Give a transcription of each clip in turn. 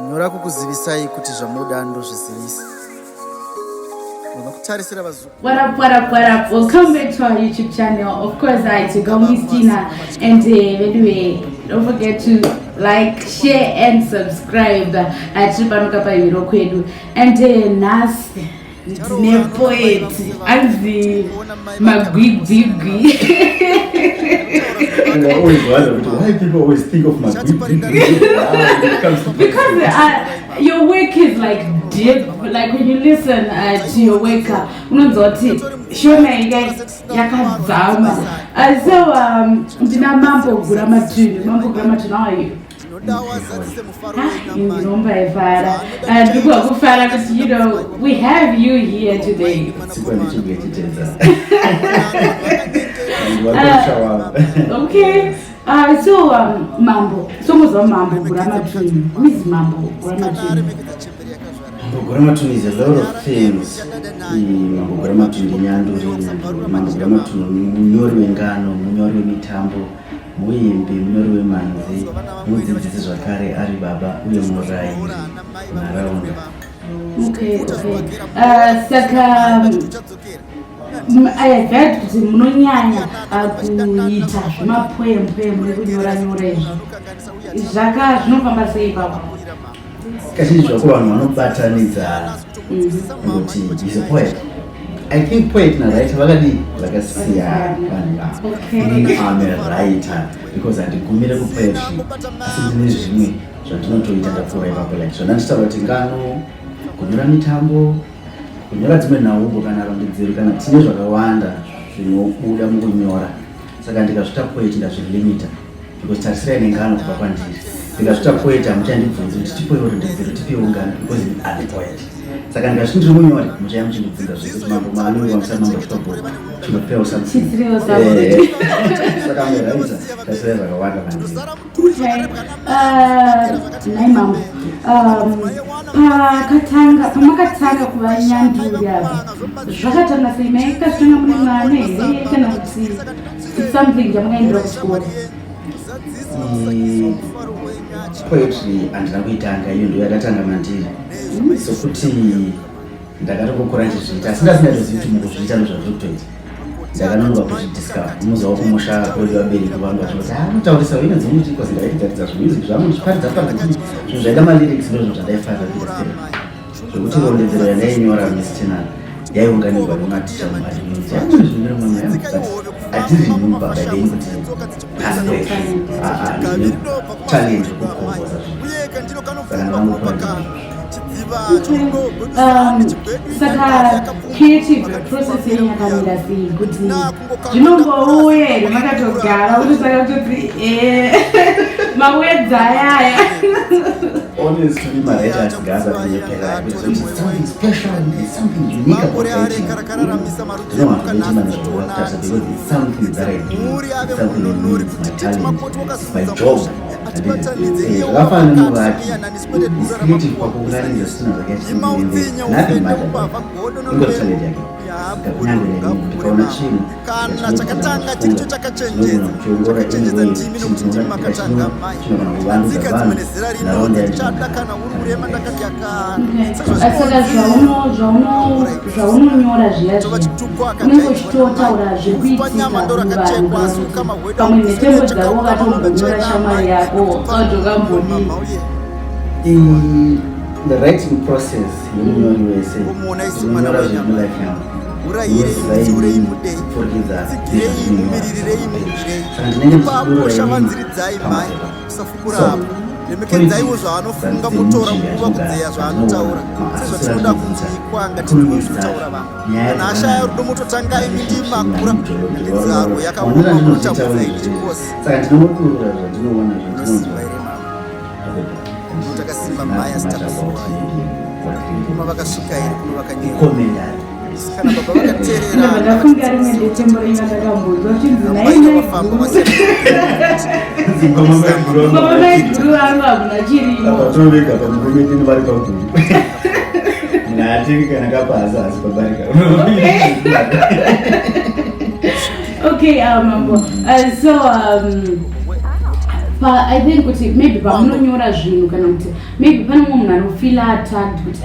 nyora kukuzivisai kuti zvamuda ndozvizivisa. What up? Welcome back to our YouTube channel. Of course, it's your girl Miss Tina. And anyway, don't forget to like, share, and subscribe. And Nas, the poet, and the Magwigwigwi. And I always wonder why people always think of Magwigwigwi. Because your work is like deep. Like when you listen to your work, shona yakadzama. So ndina mambo gramatuni. Mambo gramatuni, how are you? And you know, we have you here today. Okay. So mambo. Somos mambo gramatuni. What is mambo gramatuni? Mambo gramatuni is a lot of things. Mambo gramatuni nyanduri, mambo gramatuni munyori wengano, munyori wemitambo, muimbi, munyori wemanzi, mudzidzisi zvakare ari baba uye murairi nharaunda. Okay. Saka I heard kuti munonyanya kuita zvemapoem nekunyora izvi. Zvinofamba sei ipapo? Kazhinji zvako vanhu vanobatanidza kuti he's a poet. I think poet nawriter vakasiyana vanhu ava. Inini I'm a writer because handigumire kupoetry asi ndine zvimwe zvandinotoita ndapfuura ipapo like zvona ndichitaura kuti ngano kunyora mitambo, kunyora dzimwe nhaubvo kana rondedzero kana tine zvakawanda zvinobuda mukunyora. Saka ndikazvita poet ndazvilimita because tarisirai nengano kubva kwandiri. Ndikazvita poet hamuchandibvunzi kuti tipewo rondedzero tipewo ngano because I'm a poet. Saka ndikazviti ndiri munyori muchaya muchindibvunza zvekuti mambo maanenge vamusati mambo chitobhoro chinopewo something. Saka ameraita tarisirai zvakawanda kwandiri. Nai mambo. Pamakatanga kuva nyanduri apa zvakatanga sei maikazvitanga mune mwana here kana kuti it's something chamakaendera kuchikoro? Poetry handina kuitanga, iyo ndo yadatanga mandiri. Sokuti ndakatongokura ndichizviita asi ndasingazivi kuti mukuzviita ndozvazviri kutoita. Ndakanonga kuzvidiscover muza wekumusha kwedu vabereki vangu vachoti mutaurisa ine dzimwe kuti because ndaigaridza zvimusic zvangu ndichiparidza pakati zvinhu zvaida malyrics ndozvo zvandaifarira kuitira zvokuti rondedzero yandainyora Miss yaiunganirwa nematicha mumadimiti zvinhu mamwe yangu but hatirinumba baideni kuti talent yekukomboza saka ndavangokura saka creative process yenyu yakamira sei kuti zvinombouya here makatogara uchisaka kutoti mawedza ayaya? Honestly, my writer has gathered in the paper. It's something special and there's something unique about writing. I don't want to mention my work because it's something that I do. It's something that needs my talent. It's my job. Rafael Muraki is creative for popularizing the students against nothing matters. I'm going to tell you again. Ndikaona chinhu chakatanga chiricho chakachenjeza chakachenjeza ndimi nokuti ndimi makatanga mai tsika dzimwe nezera rino dzichada kana uri murema ndakati saka zvaunonyora zviya unenge uchitotaura zvekuitika muvanhu pamwe netembo dzavo wakatombonyora shamwari yako kautokambodii? The writing process yemunyori wese unyora zvemulike yangu uraidzurei mudei dzidzirei mumirirei mudei ipapo shavanziridzai mai usafukurapo lemekedzaiwo zvaanofunga mutora nguva kudzeya zvaanotaura sezvatinoda kunzikwa ngatinozvitaura vamwe kana ashaya rudo mototangai mindimakura nenzaro yakaoma munotamudzai chikosi saka ndinomudurura zvandinoona takasimba mai asitakufuwa kuma vakasvika here kuno vakanyera kana baba vakateerera ndafunga rimwe ndetembo renyu ndakambodzwa chinzi nainaiguru anu hakuna chirimo pamukomedini vari paudhuri mnaatengi kana kapasa asi pabarika. Okay, mambo. So I think kuti maybe pamunonyora zvinhu kana kuti maybe pane mumwe munhu anofila attacked kuti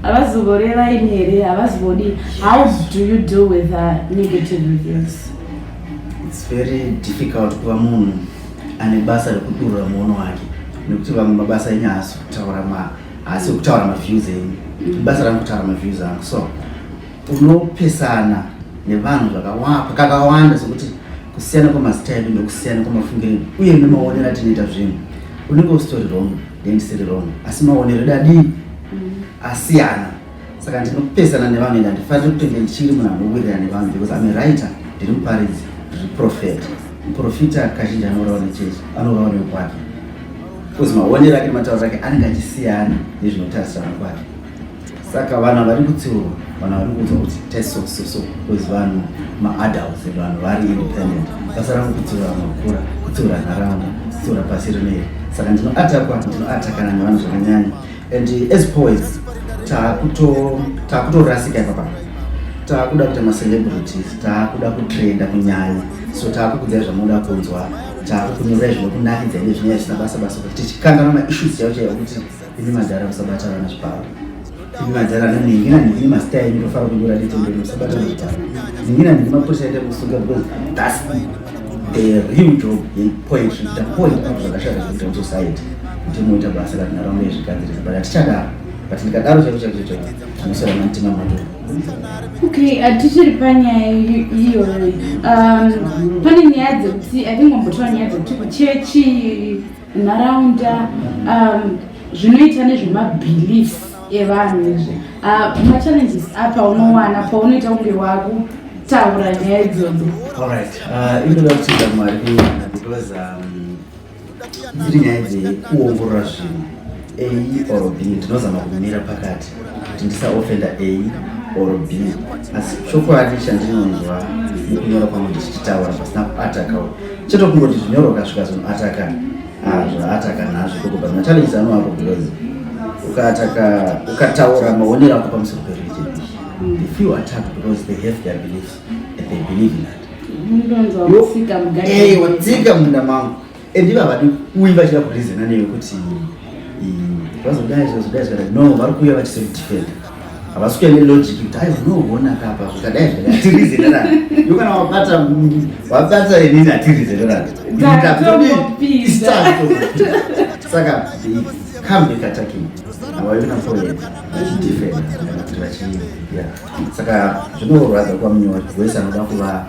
havazivorera ini here havazivodi. How do you deal with negative reviews? It's very difficult kuva munhu ane basa rekudurura muono wake, nekuti vamwe mabasa enyu haasi kutaura maviews enyu, basa rangu kutaura maviews angu. So unopesana nevanhu kakawanda sekuti kusiyana kwamazita edu nokusiyana kwamafungiro uye nemaonero atinoita zvinhu. Unenge usitori wrong ndendisiri wrong, asi maonero edu adii asiyana. Saka ndinopesana nevanhu ende handifaniri kutenge ndichiri munhu anowirirana nevanhu, because I'm a writer, ndiri muparidzi, ndiri prophet. Muprofita kazhinji anorawo nechechi, anorawo nekwake, because maonero ake nematauro ake anenge achisiyana nezvinotarisirana kwake. Saka vanhu vari kutsiurwa, vanhu vari kuudzwa kuti taisososo, because vanhu maadults, vanhu vari independent. Basa rangu kutsiura makura, kutsiura nharaunda, kutsiura pasi rineri. Saka ndinoatakana nevanhu zvakanyanya. And as poets, takutorasika ipapa. Takuda kuita macelebrities, takuda kutrenda kunyanya. So takukudzai zvamunoda kunzwa, takukunyorai zvinokunakidza ine zvinyaya zvisina basa kuti tichikangana maissues chaiwo chaiwo kuti imi madhara musabata vana zviparo. Imi madhara ningi mazita enyu ndofara kunyora netemberi musabata vana zviparo. Ningi mapurisa aite kusunga, because that's the real job yepoetry. The point of zvakashata kuita musociety kuti muita basa kuti nharaunda yezvigadzirisa, but hatichadaro. But ndikadaro chaicho tinosora mamutima mato. Okay, tichiri panyaya iyoyo, pane nyaya dzekuti I think wambotaura nyaya dzekuti kuchechi, nharaunda, zvinoita nezvemabeliefs evanhu izvi. Machallenges apa unowana paunoita kunge wakutaura nyaya idzodzo? Alright, inoda kutenda Mwari kuwana, because dziri nyaya dzekuongorora zvinhu A or B. Ndinozama kumira pakati kuti ndisaofenda A or B, asi chokwadi chandinonzwa mukunyora kwangu ndichitaura pasina kuatakawo chetokungoti zvinyoro ukasvika zvinoataka zvaataka nazvo kokuba machallenges anowapo, because ukataura maonero ako pamusoro pereligion, they feel attacked because they have their beliefs and they believe in that. Watsika munda mangu endiva vadi uyi vachida kurizina neyo kuti vazodai no vari kuuya vachisodefenda, havasi kuya nelogic kuti unoona kapa zvikadai zvakatirizererana. Yokana wabata inini hatirizererana saka come back attacking havayona forehead vachidefenda kuti vachiya. Saka zvinorwadza kwamunyori wese anoda kuva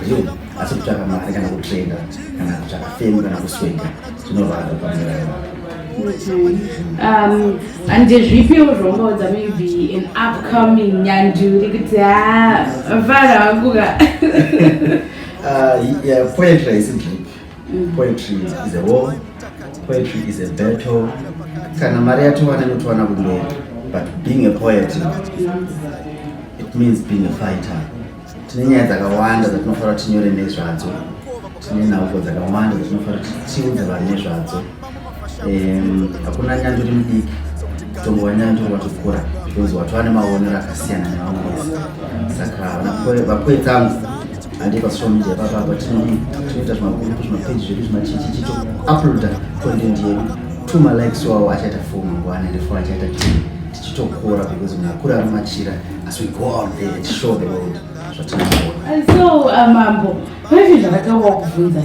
real asi kutsvaka mari kana kutrenda kana kutsvaka fame kana kusweka, zvinorwadza kwamunyori. And zvipiwo zvaungaudza maybe an upcoming nyanduri kuti vara vanguka? Poetry is a drip. Poetry is a war. Poetry is a battle. Kana mari yatowana inotowana kumberi, but being a poet, it means being a fighter. Tine nyaya dzakawanda dzatinofanira tinyore nezvadzo, tine nhauko dzakawanda dzatinofanira tiudze vanhu nezvadzo. Hakuna nyanduri mudiki, kutongowa nyanduri watokura, because watu vane maonero akasiyana nevamwe vese. Saka vapoedzi angu handi pasocial media papapa tinoita zvimagurupu zvimapeji zvedu zvimachichi to uploada content yedu, tuma likes wawo achaita 4 mangwana ende 4 achaita 2 tichitokura, because munhu akura ari machira, as we go out there and show the world zvatinoona. So Mambo, pane zvinhu zvakataurwa kubvunza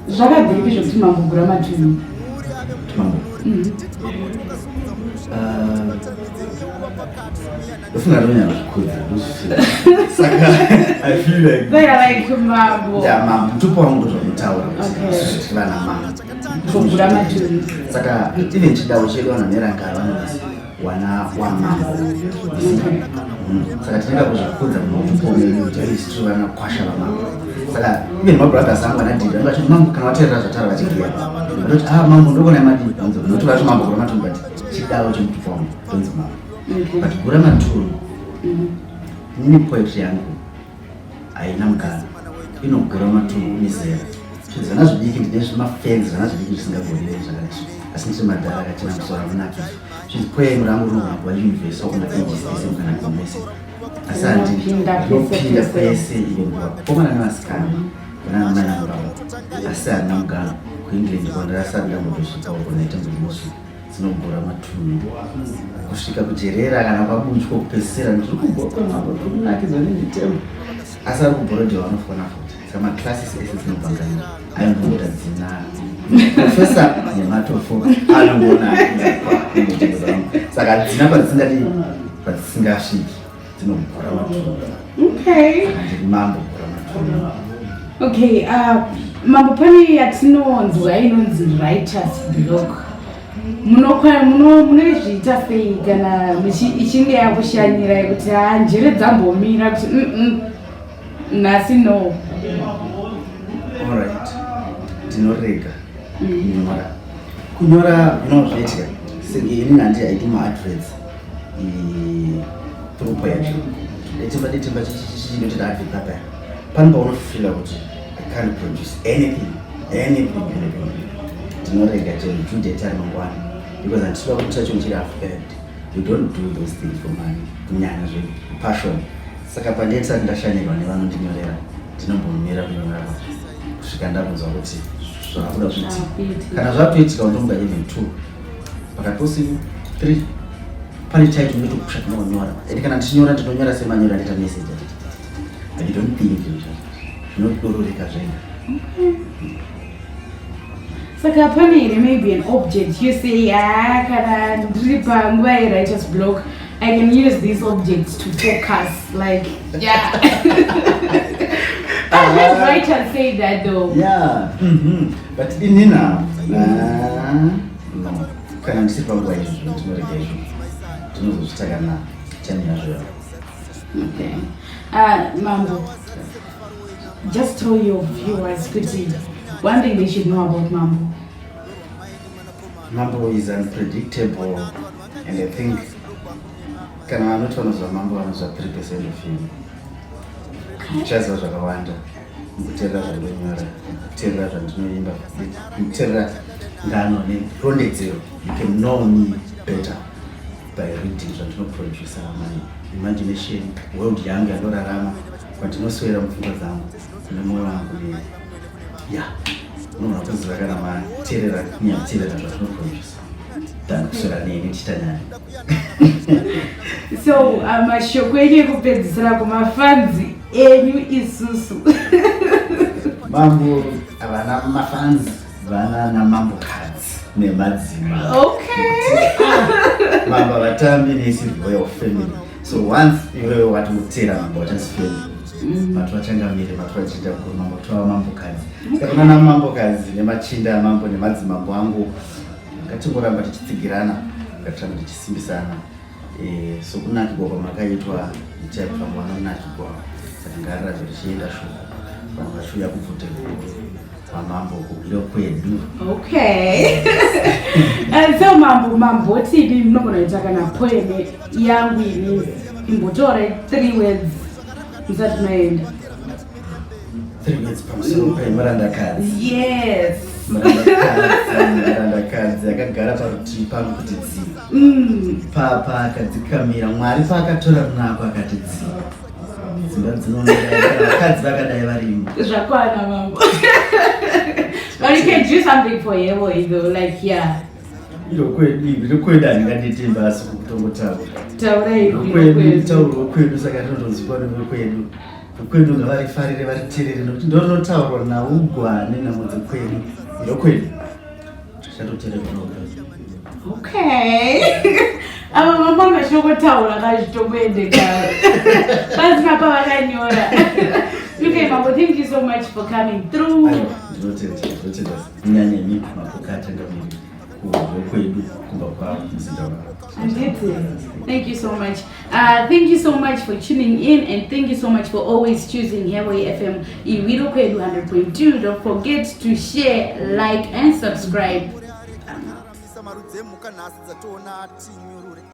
zvakadhipi zvokuti Mambo Guramatuni? Mambo. Ufunga ndonya kukuza. Saka I feel like they are like Mambo. Yeah, Mambo. Tupo wangu zvakutaura. Okay. Tivana Mambo. Guramatuni. Saka even chidao chedu vananerangara vanoti wana wa Mambo. Saka tinoda kuzvikudza mutupo umedu kuti history vanakwasha vaMambo. Saka even mabrothers angu anadhidha vati Mambo kana wateerera zvataura vachigiya. Vanoti Mambo ndokona madii vanzo nokuti vati Mambo Guramatuni, but chidao chemutupo wangu tonzi Mambo. But Guramatuni nini poetry yangu haina mukana, inogura matuni mizera. Zvinhu zvana zvidiki ndine zvimafans zvana zvidiki zvisingagoni zvakadai, asi ndiri madhara akachena musoro amunaki. Zvinhu poem rangu rinohambwa universal kuna ages ese mukanaka mese, asi handinopinda kwese iyo nguva kukomana nevasikana kuna amai angu ravo, asi handina mukana. kuEngland kwandarasara ndambotosvika uko naitambomusu dzinogora matunhu kusvika kujerera kana kwabunjwa kupedzisira ndiri kugokonavo kunakidza nenditembo asi ari kubhorodhe vanofona futi saka maclasses ese dzinobvangana ainongoita dzina profesa nematofo anongoona saka dzina padzisingasviki dzinogora matunhu ndiri mambo gora matunhu. Okay, mambo pane yatinonzwa inonzi writers block. Munozviita sei kana ichinge yakushanyira kuti njere dzambomira kuti nhasi no. Alright, ndinorega kunyora zvinozviitika senge ini handi haiti maadverts through poetry detimba chichingoti advocate pane paunofila kuti I can't produce anything ndinorega chero judate ari mangwana because handisida kuti chacho chiri afraid. You don't do those things for money kunyanya zvepassion. Saka pandisati ndashanyirwa nevanondinyorera ndinombomira kunyora kusvika ndabvunzwa kuti zvaakuda kuti kana zvatoitika undomuga even 2 pakati posimu 3 pane title ndotokusha tinonyora ende kana ndichinyora ndinonyora semanyora ndita message I don't think zvinodororeka zvenga. Saka pane here maybe an object you say kana ndiri panguva writers block I can use these objects to focus like I've heard writers say that though. Yeah. But inina no kana ndisi panguva izvo ndinorega izvo tinozozvitaka na chani yazvo. Okay. Mambo, just tell your viewers kuti one thing they should know about Mambo. Mambo is unpredictable, and I think kana vanoti vanozva Mambo vanozva 3% of you. Kuchazva zvakawanda kuteerera zvandonyora kuteerera zvandinoimba kuteerera ngano nerondedzero. You can know me better by reading zvandinoproducer, my imagination, world yangu yandorarama kwandinoswera mupfungwa dzangu nemoyo wangu unogona kuziva kana mateerera kunyateerera zvandinoproducer than kuswera neni tichitanyanya. So mashoko enyu ekupedzisira kumafanzi enyu isusu. Mambo havana mafanzi, vana namambokadzi nemadzima. Okay. Mambo havatambi nesi royal family. So once iwewe watotera mambo wachasifemi vatu vachangamire vatu vachiita kuti mambo tova mambokadzi. Saka kuna namambokadzi nemachinda amambo nemadzimambo angu ngatingoramba tichitsigirana ngatiramba tichisimbisana. So kunakirwa kwamakaitwa ichaibva mwana unakirwa saka ngarirambei richienda shoko vanhu vachiuya kubvute pamambo kubuda kwedu. Okay. So mambo tivi munogona kuita kana poem yangu ini imbotora 3 words musati maenda. 3 words pamusoro pemarandakadzi. Yes. Marandakadzi akagara parutivi pangu kuti dzii papa akadzikamira Mwari paakatora runako akati dzii dzimba dzinoonera vakadzi vakadai varimo. Zvakwana mambo. But you can do something for Yevo though, like iro kwedu handingadetemba asi kutongotaura tauro kwedu saka rinondonzikwa nevekwedu kwedu ngavarifarire variterere nokuti ndonotaurwa naugwane namudzi kwedu iro kwedu zvachatoterekeroga. Okay. Ava mambo ngashongotaura kazvitomboendeka pasina pavakanyora. Okay, Mambo, thank you so much for coming through. Ndinotenda kunyanya imi mapokati angamiri kwedu kumba kwavo muzinda. Thank you so much. Thank you so much for tuning in, and thank you so much for always choosing Highway FM Iwiro Kwedu 100.2. Don't forget to share, like, and subscribe.